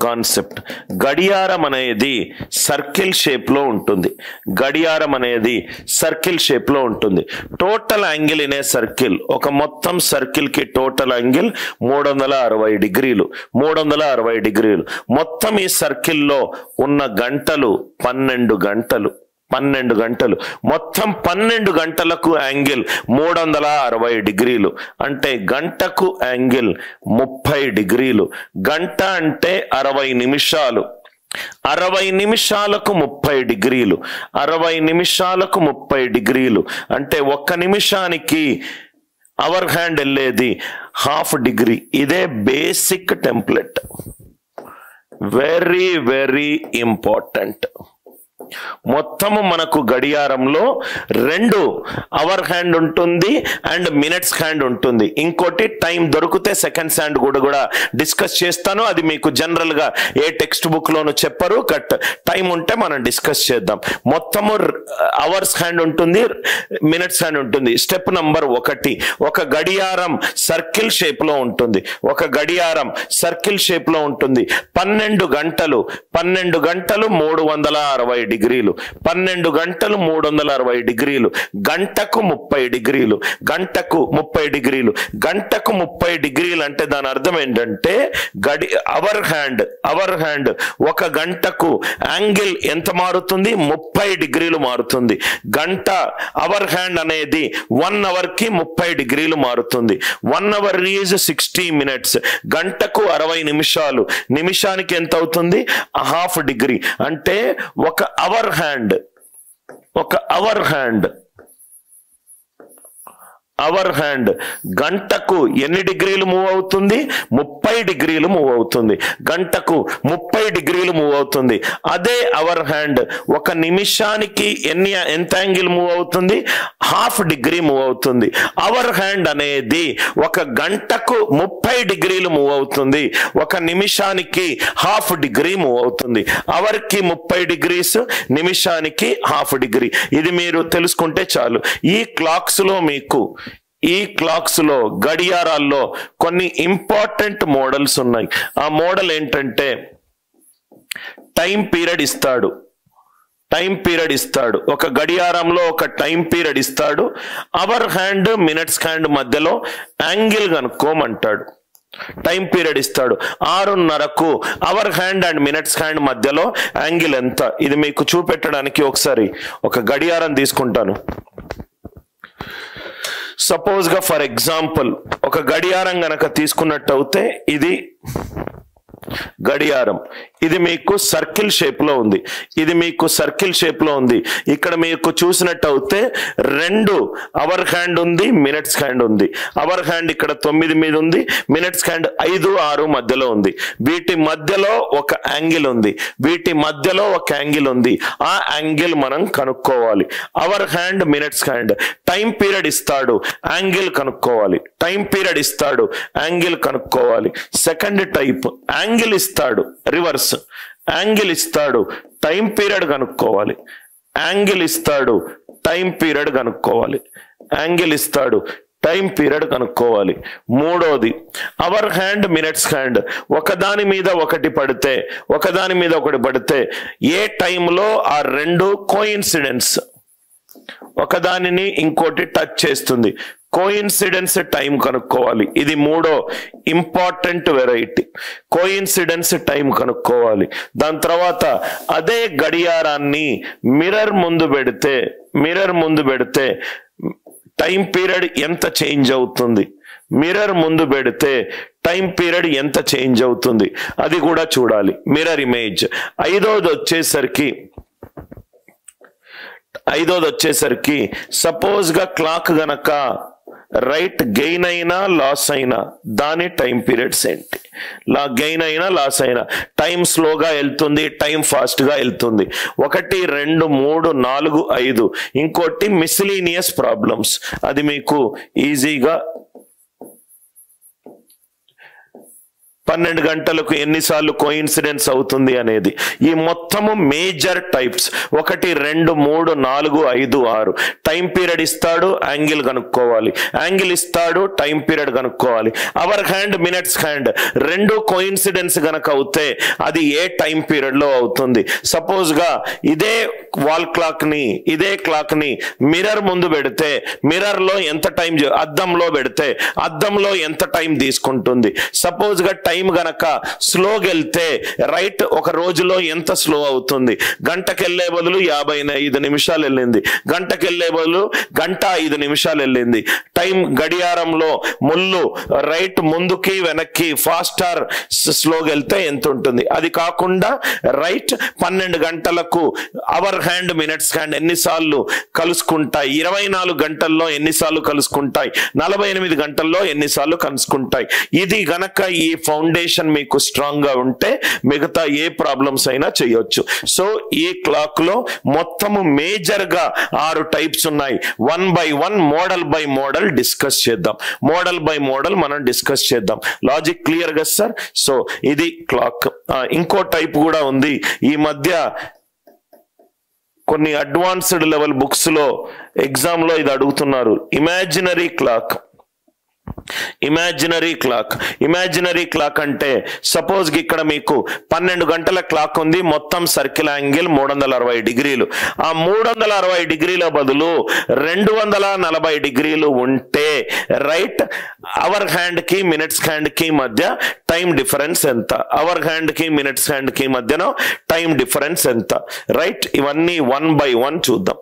Concept. గడియారం అనేది circle shape లో ఉంటుంది. గడియారం అనేది సర్కిల్ షేప్ లో ఉంటుంది. Total angle in a circle, ఒక మొత్తం సర్కిల్ కి టోటల్ యాంగిల్ 360 డిగ్రీలు. 360 డిగ్రీలు. మొత్తం ఈ సర్కిల్లో ఉన్న గంటలు 12 గంటలు. 12 గంటలు. మొత్తం 12 గంటలకు యాంగిల్ 360 డిగ్రీలు. అంటే గంటకు యాంగిల్ 30 డిగ్రీలు. గంట అంటే 60 నిమిషాలు. 60 నిమిషాలకు 30 డిగ్రీలు. 60 నిమిషాలకు 30 డిగ్రీలు. అంటే 1 నిమిషానికి అవర్ హ్యాండ్ వెళ్ళేది 1/2 డిగ్రీ. ఇదే basic template. Very very important. మొత్తము మనకు గడియారంలో 2 అవర్ హ్యాండ్ ఉంటుంది అండ్ మినిట్స్ హ్యాండ్ ఉంటుంది. ఇంకోటి టైం దొరికితే సెకండ్స్ హ్యాండ్ కూడా డిస్కస్ చేస్తాను. అది మీకు జనరల్ గా ఏ టెక్స్ట్ బుక్ లోనూ చెప్పరు. కట్ టైం ఉంటే మనం డిస్కస్ చేద్దాం. మొత్తము అవర్స్ హ్యాండ్ ఉంటుంది, మినిట్స్ హ్యాండ్ ఉంటుంది. స్టెప్ నంబర్ 1, ఒక గడియారం సర్కిల్ షేప్ లో ఉంటుంది. ఒక గడియారం సర్కిల్ షేప్ లో ఉంటుంది. 12 గంటలు. 12 గంటలు 360 డిగ్రీలు. 12 గంటలు 360 డిగ్రీలు. గంటకు 30 డిగ్రీలు. గంటకు 30 డిగ్రీలు. గంటకు 30 డిగ్రీలు అంటే దాని అర్థం ఏంటంటే అవర్ హ్యాండ్ ఒక గంటకు యాంగిల్ ఎంత మారుతుంది? 30 డిగ్రీలు మారుతుంది. గంట అవర్ హ్యాండ్ అనేది 1 అవర్ కి 30 డిగ్రీలు మారుతుంది. 1 అవర్ ఈజ్ 60 మినిట్స్. గంటకు 60 నిమిషాలు. నిమిషానికి ఎంత అవుతుంది? 1/2 డిగ్రీ. అంటే ఒక అవర్ హ్యాండ్ గంటకు ఎన్ని డిగ్రీలు మూవ్ అవుతుంది? 30 డిగ్రీలు మూవ్ అవుతుంది. గంటకు 30 డిగ్రీలు మూవ్ అవుతుంది. అదే అవర్ హ్యాండ్ ఒక నిమిషానికి ఎంత యాంగిల్ మూవ్ అవుతుంది? 1/2 డిగ్రీ మూవ్ అవుతుంది. అవర్ హ్యాండ్ అనేది ఒక గంటకు 30 డిగ్రీలు మూవ్ అవుతుంది. ఒక నిమిషానికి 1/2 డిగ్రీ మూవ్ అవుతుంది. అవర్ కి 30 డిగ్రీస్, నిమిషానికి 1/2 డిగ్రీ. ఇది మీరు తెలుసుకుంటే చాలు. ఈ క్లాక్స్ లో గడియారాల్లో కొన్ని ఇంపార్టెంట్ మోడల్స్ ఉన్నాయి. ఆ మోడల్ ఏంటంటే టైం పీరియడ్ ఇస్తాడు. ఒక గడియారంలో ఒక టైం పీరియడ్ ఇస్తాడు. అవర్ హ్యాండ్ మినిట్స్ హ్యాండ్ మధ్యలో యాంగిల్ కనుక్కోమంటాడు. టైం పీరియడ్ ఇస్తాడు. 6:30కు hour hand and minutes hand మధ్యలో యాంగిల్ ఎంత? ఇది మీకు చూపెట్టడానికి ఒకసారి ఒక గడియారం తీసుకుంటాను. సపోజ్ గా ఫర్ ఎగ్జాంపుల్ ఒక గడియారం గనక తీసుకున్నట్టయితే ఇది గడియారం. ఇది మీకు సర్కిల్ షేప్ లో ఉంది. ఇక్కడ మీకు చూసినట్టయితే 2 అవర్ హ్యాండ్ ఉంది, మినిట్స్ హ్యాండ్ ఉంది. అవర్ హ్యాండ్ ఇక్కడ 9 మీద ఉంది, మినిట్స్ హ్యాండ్ 5, 6 మధ్యలో ఉంది. వీటి మధ్యలో ఒక యాంగిల్ ఉంది. ఆ యాంగిల్ మనం కనుక్కోవాలి. Hour hand, minutes hand. Time period ఇస్తాడు, యాంగిల్ కనుక్కోవాలి. సెకండ్ టైప్ యాంగిల్ ఇస్తాడు, రివర్స్. యాంగిల్ ఇస్తాడు, టైం పీరియడ్ కనుక్కోవాలి. మూడోది అవర్ హ్యాండ్, మినిట్స్ హ్యాండ్. ఒకదాని మీద ఒకటి పడితే ఏ టైంలో ఆ 2 కోఇన్సిడెన్స్, ఒకదానిని ఇంకోటి టచ్ చేస్తుంది. కోఇన్సిడెన్స్ టైం కనుక్కోవాలి. ఇది 3వ ఇంపార్టెంట్ వెరైటీ. కోఇన్సిడెన్స్ టైం కనుక్కోవాలి. దాని తర్వాత అదే గడియారాన్ని మిర్రర్ ముందు పెడితే టైం పీరియడ్ ఎంత చేంజ్ అవుతుంది? అది కూడా చూడాలి. Mirror image. ఐదోది వచ్చేసరికి సపోజ్ గా క్లాక్ గనక రైట్ గెయిన్ అయినా లాస్ అయినా దాని టైం పీరియడ్స్ ఏంటి? గెయిన్ అయినా లాస్ అయినా టైం స్లోగా వెళ్తుంది, టైం ఫాస్ట్ గా వెళ్తుంది. 1, 2, 3, 4, 5. ఇంకోటి మిస్లీనియస్ ప్రాబ్లమ్స్. అది మీకు ఈజీగా 12 గంటలకు ఎన్నిసార్లు కోఇన్సిడెన్స్ అవుతుంది అనేది. ఈ మొత్తము మేజర్ టైప్స్ 1 2 3 4 5 6 టైం పీరియడ్ ఇస్తాడు, యాంగిల్ కనుక్కోవాలి, యాంగిల్ ఇస్తాడు, టైం పీరియడ్ కనుక్కోవాలి. అవర్ హ్యాండ్, మినిట్స్ హ్యాండ్ రెండు కోఇన్సిడెన్స్ గనక అవుతే అది ఏ టైం పీరియడ్ లో అవుతుంది. సపోజ్ గా ఇదే వాల్ క్లాక్ ని, ఇదే క్లాక్ ని మిర్రర్ ముందు పెడితే మిర్రర్ లో ఎంత టైం, అద్దంలో పెడితే అద్దంలో ఎంత టైం తీసుకుంటుంది. సపోజ్ గా టైం గనక స్లోగా వెళ్తే రైట్ ఒక రోజులో ఎంత స్లో అవుతుంది. గంటకెళ్లే బదులు 55 నిమిషాలు వెళ్ళింది, గంటకెళ్లే బదులు 1:05 నిమిషాలు వెళ్ళింది. టైం గడియారంలో ముళ్ళు రైట్ ముందుకి వెనక్కి ఫాస్ట్ ఆర్ స్లోగా వెళ్తే ఎంత ఉంటుంది. అది కాకుండా రైట్ 12 గంటలకు అవర్ హ్యాండ్, మినిట్స్ హ్యాండ్ ఎన్నిసార్లు కలుసుకుంటాయి, 24 గంటల్లో ఎన్నిసార్లు కలుసుకుంటాయి, 48 గంటల్లో ఎన్నిసార్లు కలుసుకుంటాయి. ఇది గనక ఈ ఫౌండేషన్ మీకు స్ట్రాంగ్ గా ఉంటే మిగతా ఏ ప్రాబ్లమ్స్ అయినా చేయొచ్చు. సో ఈ క్లాక్ లో మొత్తము మేజర్ గా 6 టైప్స్ ఉన్నాయి. 1 by 1 model by model discuss చేద్దాం. మోడల్ బై మోడల్ మనం డిస్కస్ చేద్దాం. లాజిక్ క్లియర్ గా సార్? సో ఇది క్లాక్. ఇంకో టైప్ కూడా ఉంది. ఈ మధ్య కొన్ని అడ్వాన్స్డ్ లెవెల్ బుక్స్ లో ఎగ్జామ్ లో ఇది అడుగుతున్నారు. Imaginary clock. Imaginary clock, imaginary clock అంటే సపోజ్ ఇక్కడ మీకు 12 గంటల క్లాక్ ఉంది, మొత్తం సర్కిల్ యాంగిల్ 360 డిగ్రీలు. ఆ 360 డిగ్రీల బదులు 240 డిగ్రీలు ఉంటే రైట్ అవర్ హ్యాండ్ కి మినిట్స్ హ్యాండ్ కి మధ్య టైం డిఫరెన్స్ ఎంత, అవర్ హ్యాండ్ కి మినిట్స్ హ్యాండ్ కి మధ్యన టైం డిఫరెన్స్ ఎంత. రైట్ ఇవన్నీ 1 by 1 చూద్దాం.